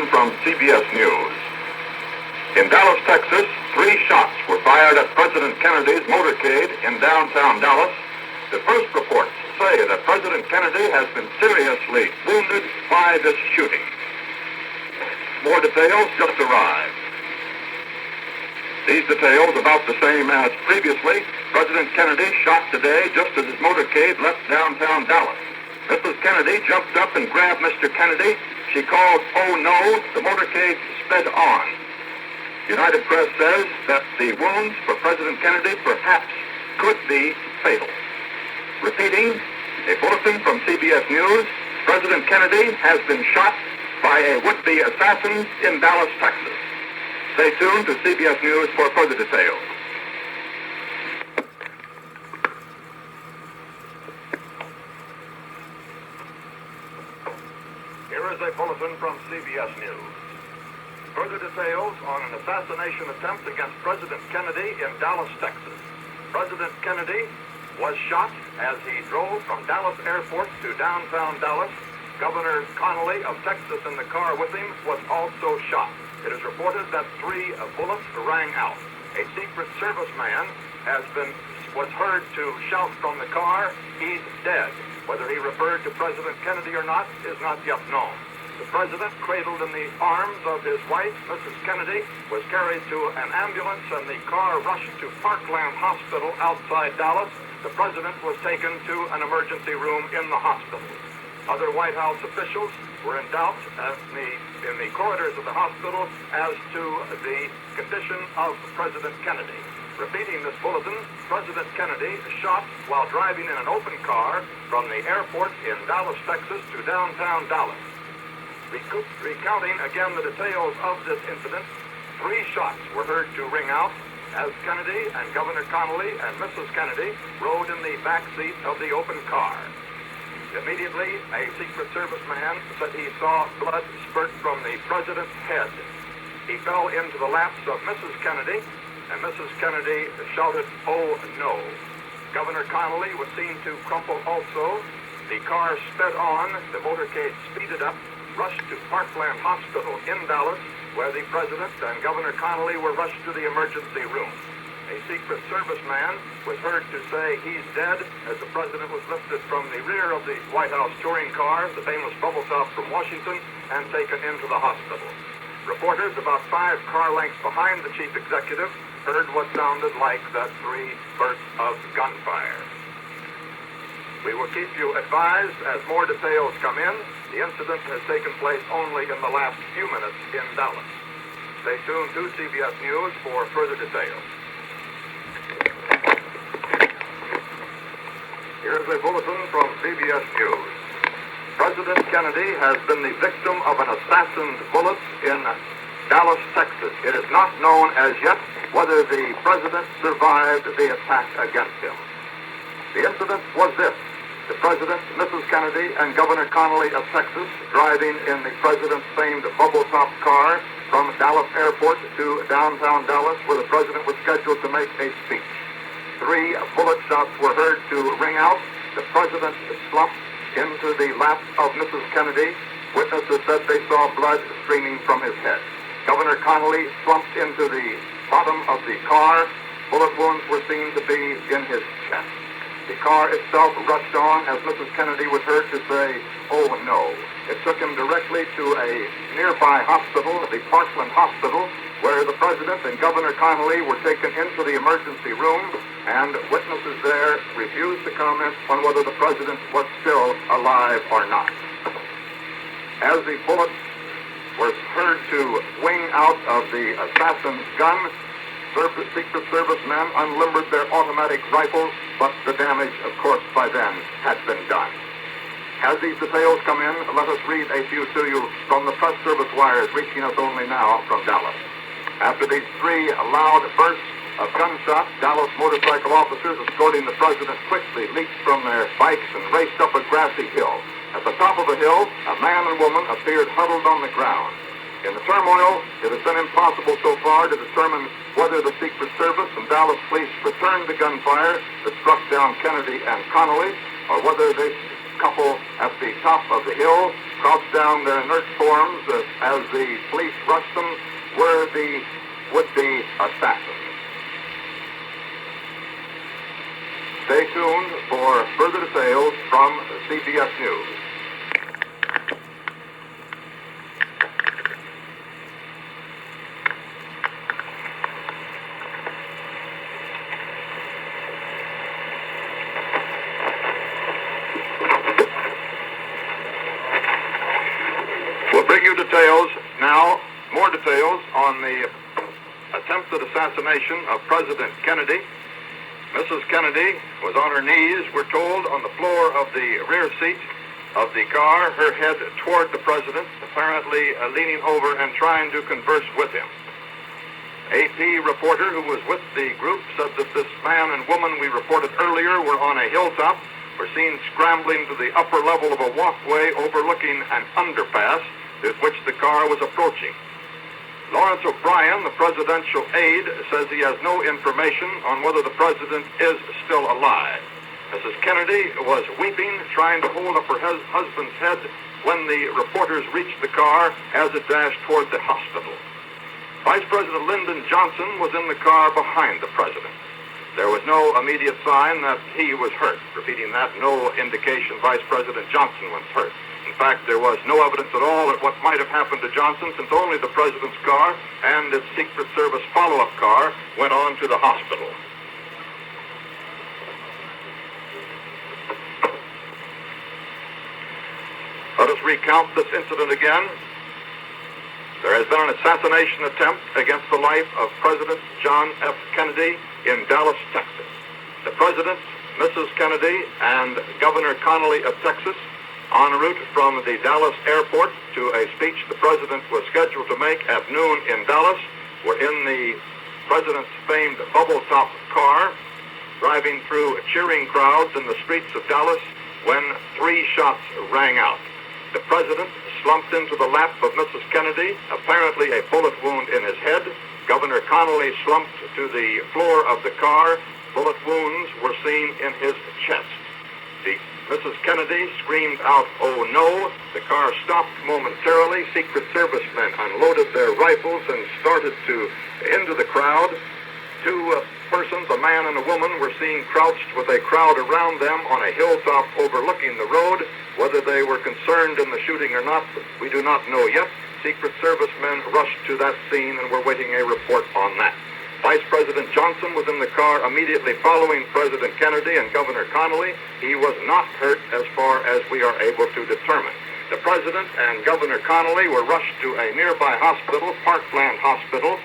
bulletin from CBS News. In Dallas, Texas, 3 shots were fired at President Kennedy's motorcade in downtown Dallas. The first reports say that President Kennedy has been seriously wounded by this shooting. More details just arrived. These details about the same as previously. President Kennedy shot today just as his motorcade left downtown Dallas. Mrs. Kennedy jumped up and grabbed Mr. Kennedy. She called, "Oh no," the motorcade sped on. United Press says that the wounds for President Kennedy perhaps could be fatal. Repeating, a bulletin from CBS News, President Kennedy has been shot by a would-be assassin in Dallas, Texas. Stay tuned to CBS News for further details. Here is a bulletin from CBS News. Further details on an assassination attempt against President Kennedy in Dallas, Texas. President Kennedy was shot as he drove from Dallas Airport to downtown Dallas. Governor Connally of Texas in the car with him was also shot. It is reported that 3 bullets rang out. A Secret Service man was heard to shout from the car, "He's dead." Whether he referred to President Kennedy or not is not yet known. The president, cradled in the arms of his wife, Mrs. Kennedy, was carried to an ambulance and the car rushed to Parkland Hospital outside Dallas. The president was taken to an emergency room in the hospital. Other White House officials were in doubt in the corridors of the hospital as to the condition of President Kennedy. Repeating this bulletin, President Kennedy shot while driving in an open car from the airport in Dallas, Texas to downtown Dallas. Recounting again the details of this incident, 3 shots were heard to ring out as Kennedy and Governor Connally and Mrs. Kennedy rode in the back seat of the open car. Immediately, a Secret Service man said he saw blood spurt from the president's head. He fell into the laps of Mrs. Kennedy, and Mrs. Kennedy shouted, "Oh no." Governor Connally was seen to crumple also. The car sped on, the motorcade speeded up, rushed to Parkland Hospital in Dallas, where the president and Governor Connally were rushed to the emergency room. A Secret Service man was heard to say, "He's dead," as the president was lifted from the rear of the White House touring car, the famous bubble top from Washington, and taken into the hospital. Reporters about 5 car lengths behind the chief executive heard what sounded like the 3 bursts of gunfire. We will keep you advised as more details come in. The incident has taken place only in the last few minutes in Dallas. Stay tuned to CBS News for further details. Here's a bulletin from CBS News. President Kennedy has been the victim of an assassin's bullet in Dallas, Texas. It is not known as yet whether the president survived the attack against him. The incident was this. The president, Mrs. Kennedy, and Governor Connally of Texas driving in the president's famed bubble-top car from Dallas Airport to downtown Dallas, where the president was scheduled to make a speech. 3 bullet shots were heard to ring out. The president slumped into the lap of Mrs. Kennedy. Witnesses said they saw blood streaming from his head. Governor Connally slumped into the bottom of the car. Bullet wounds were seen to be in his chest. The car itself rushed on as Mrs. Kennedy was heard to say, "Oh no." It took him directly to a nearby hospital, the Parkland Hospital, where the president and Governor Connally were taken into the emergency room, and witnesses there refused to comment on whether the president was still alive or not. As the bullets were heard to wing out of the assassin's gun, Secret Service men unlimbered their automatic rifles, but the damage, of course, by then had been done. As these details come in, let us read a few to you from the press service wires reaching us only now from Dallas. After these 3 loud bursts of gunshots, Dallas motorcycle officers escorting the president quickly leaped from their bikes and raced up a grassy hill. At the top of the hill, a man and woman appeared huddled on the ground. In the turmoil, it has been impossible so far to determine whether the Secret Service and Dallas police returned the gunfire that struck down Kennedy and Connally, or whether they couple at the top of the hill, crouched down their inert forms as the police rushed them, were the would-be assassins. Stay tuned for further details from CBS News. We'll bring you details now, more details on the attempted assassination of President Kennedy. Mrs. Kennedy was on her knees, we're told, on the floor of the rear seat of the car, her head toward the president, apparently leaning over and trying to converse with him. AP reporter who was with the group said that this man and woman we reported earlier were on a hilltop, were seen scrambling to the upper level of a walkway overlooking an underpass at which the car was approaching. Lawrence O'Brien, the presidential aide, says he has no information on whether the president is still alive. Mrs. Kennedy was weeping, trying to hold up her husband's head when the reporters reached the car as it dashed toward the hospital. Vice President Lyndon Johnson was in the car behind the president. There was no immediate sign that he was hurt. Repeating that, no indication Vice President Johnson was hurt. In fact, there was no evidence at all at what might have happened to Johnson, since only the president's car and its Secret Service follow-up car went on to the hospital. Let us recount this incident again. There has been an assassination attempt against the life of President John F. Kennedy in Dallas, Texas. The president, Mrs. Kennedy, and Governor Connally of Texas, en route from the Dallas airport to a speech the president was scheduled to make at noon in Dallas, were in the president's famed bubble-top car, driving through cheering crowds in the streets of Dallas when 3 shots rang out. The president slumped into the lap of Mrs. Kennedy, apparently a bullet wound in his head. Governor Connally slumped to the floor of the car. Bullet wounds were seen in his chest. Mrs. Kennedy screamed out, "Oh no!" The car stopped momentarily. Secret Service men unloaded their rifles and started into the crowd. 2 persons, a man and a woman, were seen crouched with a crowd around them on a hilltop overlooking the road. Whether they were concerned in the shooting or not, we do not know yet. Secret Service men rushed to that scene and were waiting a report on that. Vice President Johnson was in the car immediately following President Kennedy and Governor Connally. He was not hurt as far as we are able to determine. The president and Governor Connally were rushed to a nearby hospital, Parkland Hospital,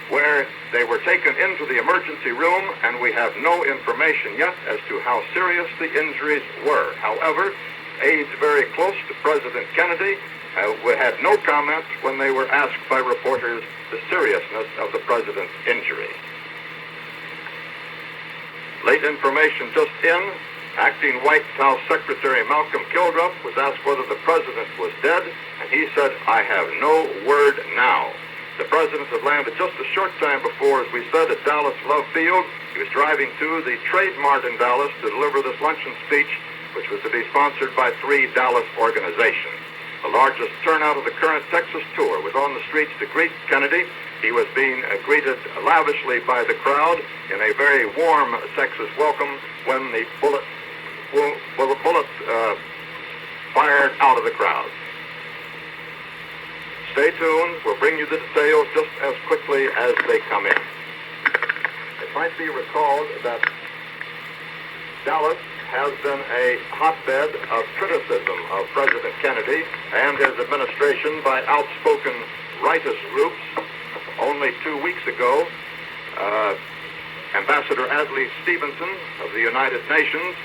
where they were taken into the emergency room, and we have no information yet as to how serious the injuries were. However, aides very close to President Kennedy had no comment when they were asked by reporters the seriousness of the president's injury. Late information just in. Acting White House Secretary Malcolm Kilduff was asked whether the president was dead, and he said, "I have no word now." The president had landed just a short time before, as we said, at Dallas Love Field. He was driving to the Trade Mart in Dallas to deliver this luncheon speech, which was to be sponsored by 3 Dallas organizations. The largest turnout of the current Texas tour was on the streets to greet Kennedy. He was being greeted lavishly by the crowd in a very warm Texas welcome when the bullet fired out of the crowd. Stay tuned. We'll bring you the details just as quickly as they come in. It might be recalled that Dallas has been a hotbed of criticism of President Kennedy and his administration by outspoken rightist groups. Only 2 weeks ago, Ambassador Adlai Stevenson of the United Nations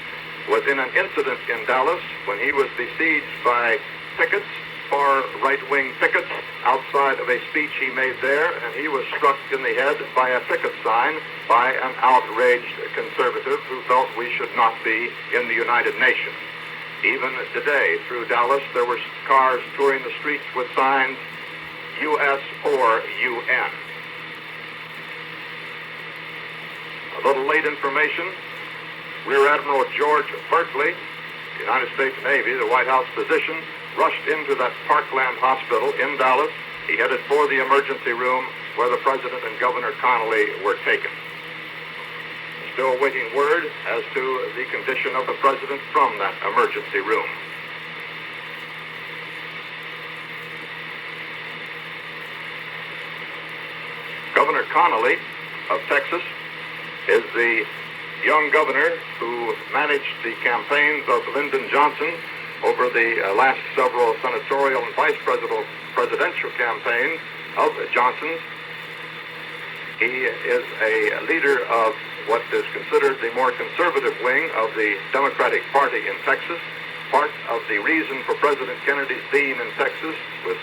was in an incident in Dallas when he was besieged by pickets, far right-wing pickets, outside of a speech he made there, and he was struck in the head by a picket sign by an outraged conservative who felt we should not be in the United Nations. Even today, through Dallas, there were cars touring the streets with signs, U.S. or UN. A little late information. Rear Admiral George Berkeley United States Navy, the White House physician, rushed into that Parkland Hospital in Dallas. He headed for the emergency room where the President and Governor Connally were taken. Still waiting word as to the condition of the President from that emergency room. Governor Connally of Texas is the young governor who managed the campaigns of Lyndon Johnson over the last several senatorial and vice presidential campaigns of Johnson's. He is a leader of what is considered the more conservative wing of the Democratic Party in Texas. Part of the reason for President Kennedy's being in Texas was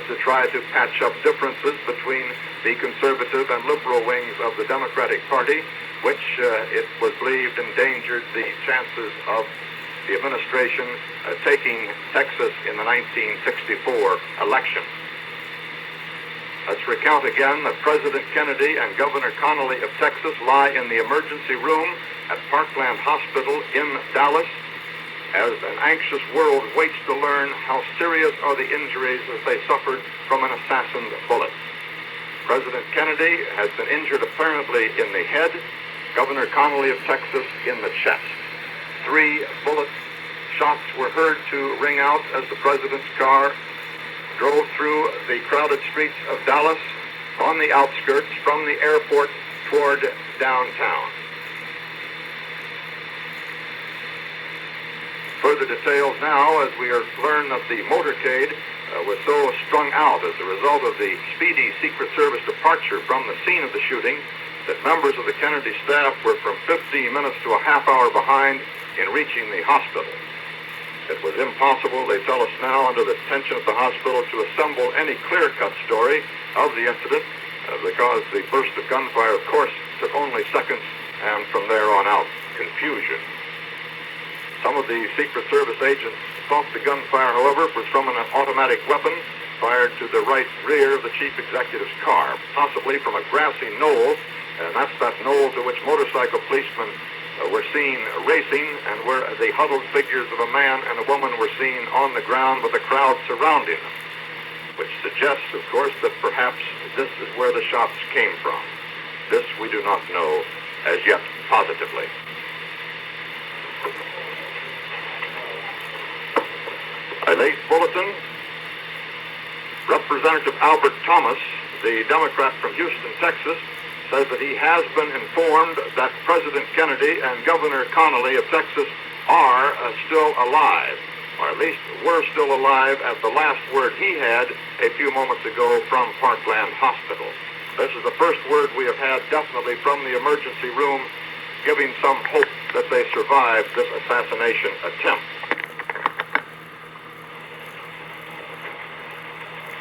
to try to patch up differences between the conservative and liberal wings of the Democratic Party, which it was believed endangered the chances of the administration taking Texas in the 1964 election. Let's recount again that President Kennedy and Governor Connally of Texas lie in the emergency room at Parkland Hospital in Dallas as an anxious world waits to learn how serious are the injuries that they suffered from an assassin's bullet. President Kennedy has been injured apparently in the head, Governor Connally of Texas in the chest. 3 bullet shots were heard to ring out as the President's car drove through the crowded streets of Dallas on the outskirts from the airport toward downtown. Further details now as we learn that the motorcade was so strung out as a result of the speedy Secret Service departure from the scene of the shooting that members of the Kennedy staff were from 15 minutes to a half hour behind in reaching the hospital. It was impossible, they tell us now, under the tension at the hospital, to assemble any clear-cut story of the incident because the burst of gunfire, of course, took only seconds, and from there on out, confusion. Some of the Secret Service agents thought the gunfire, however, was from an automatic weapon fired to the right rear of the chief executive's car, possibly from a grassy knoll, and that's that knoll to which motorcycle policemen were seen racing and where the huddled figures of a man and a woman were seen on the ground with a crowd surrounding them, which suggests, of course, that perhaps this is where the shots came from. This we do not know as yet positively. A late bulletin. Representative Albert Thomas, the Democrat from Houston, Texas, says that he has been informed that President Kennedy and Governor Connally of Texas are still alive, or at least were still alive at the last word he had a few moments ago from Parkland Hospital. This is the first word we have had definitely from the emergency room, giving some hope that they survived this assassination attempt.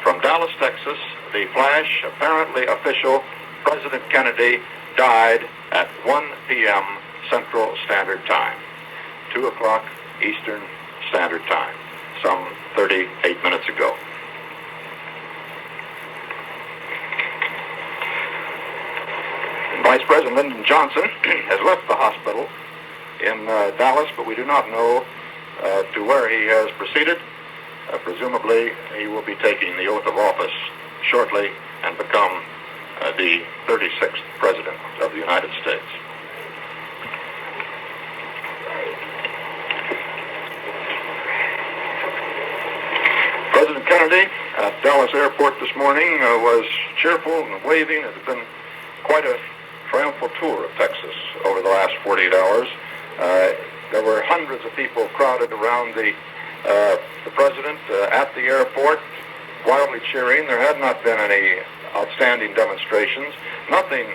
From Dallas, Texas, the flash, apparently official, President Kennedy died at 1 p.m. Central Standard Time, 2 o'clock Eastern Standard Time, some 38 minutes ago. Vice President Lyndon Johnson has left the hospital in Dallas, but we do not know to where he has proceeded. Presumably, he will be taking the oath of office shortly and become the 36th President of the United States. President Kennedy at Dallas Airport this morning was cheerful and waving. It has been quite a triumphal tour of Texas over the last 48 hours. There were hundreds of people crowded around the President at the airport, wildly cheering. There had not been any outstanding demonstrations. Nothing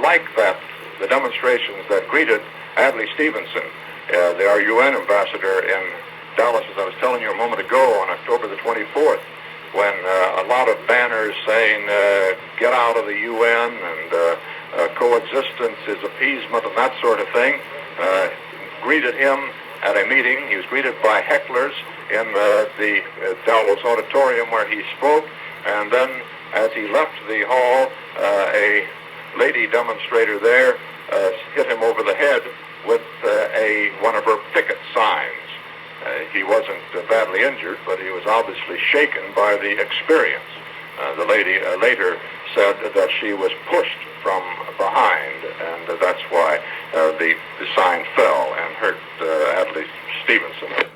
like that, the demonstrations that greeted Adlai Stevenson, our UN ambassador in Dallas, as I was telling you a moment ago, on October the 24th, when a lot of banners saying, get out of the UN and coexistence is appeasement and that sort of thing, greeted him at a meeting. He was greeted by hecklers in the Dallas auditorium where he spoke, and then as he left the hall, a lady demonstrator there hit him over the head with one of her picket signs. He wasn't badly injured, but he was obviously shaken by the experience. The lady later said that she was pushed from behind, and that's why the sign fell and hurt Adlai Stevenson.